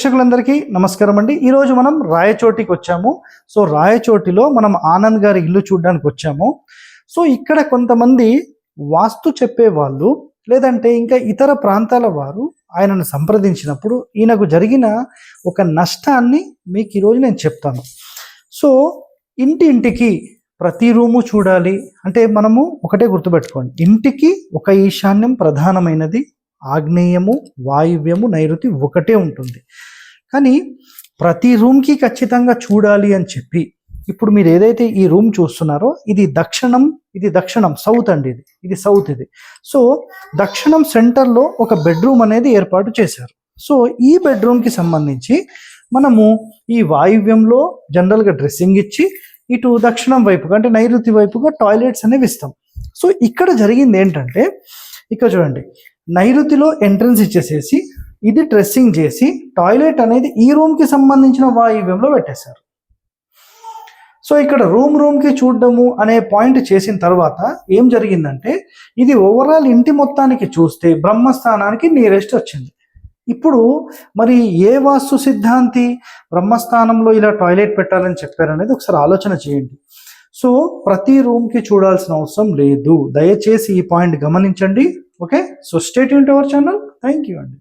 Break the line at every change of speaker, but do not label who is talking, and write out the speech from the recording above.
ప్రేక్షకులందరికీ నమస్కారం అండి. ఈరోజు మనం రాయచోటికి వచ్చాము. సో రాయచోటిలో మనం ఆనంద్ గారి ఇల్లు చూడడానికి వచ్చాము. సో ఇక్కడ కొంతమంది వాస్తు చెప్పే వాళ్ళు లేదంటే ఇంకా ఇతర ప్రాంతాల వారు ఆయనను సంప్రదించినప్పుడు ఈయనకు జరిగిన ఒక నష్టాన్ని మీకు ఈరోజు నేను చెప్తాను. సో ఇంటికి ప్రతి రూము చూడాలి అంటే మనము ఒకటే గుర్తుపెట్టుకోండి, ఇంటికి ఒక ఈశాన్యం ప్రధానమైనది, ఆగ్నేయము, వాయువ్యము, నైరుతి ఒకటే ఉంటుంది. కానీ ప్రతి రూమ్కి ఖచ్చితంగా చూడాలి అని చెప్పి ఇప్పుడు మీరు ఏదైతే ఈ రూమ్ చూస్తున్నారో ఇది దక్షిణం సౌత్ అండి, ఇది సౌత్. ఇది సో దక్షిణం సెంటర్లో ఒక బెడ్రూమ్ అనేది ఏర్పాటు చేశారు. సో ఈ బెడ్రూమ్కి సంబంధించి మనము ఈ వాయువ్యంలో జనరల్గా డ్రెస్సింగ్ ఇచ్చి ఇటు దక్షిణం వైపుగా అంటే నైరుతి వైపుగా టాయిలెట్స్ అనేవి ఇస్తాం. సో ఇక్కడ జరిగింది ఏంటంటే, ఇక్కడ చూడండి, నైరుతిలో ఎంట్రన్స్ ఇచ్చేసేసి ఇది డ్రెస్సింగ్ చేసి టాయిలెట్ అనేది ఈ రూమ్కి సంబంధించిన వాయువ్యంలో పెట్టేశారు. సో ఇక్కడ రూమ్కి చూడడము అనే పాయింట్ చేసిన తర్వాత ఏం జరిగిందంటే, ఇది ఓవరాల్ ఇంటి మొత్తానికి చూస్తే బ్రహ్మస్థానానికి నియరెస్ట్ వచ్చింది. ఇప్పుడు మరి ఏ వాస్తు సిద్ధాంతి బ్రహ్మస్థానంలో ఇలా టాయిలెట్ పెట్టాలని చెప్పారనేది ఒకసారి ఆలోచన చేయండి. సో ప్రతి రూమ్కి చూడాల్సిన అవసరం లేదు. దయచేసి ఈ పాయింట్ గమనించండి. Okay, so stay tune to our channel. Thank you అండి.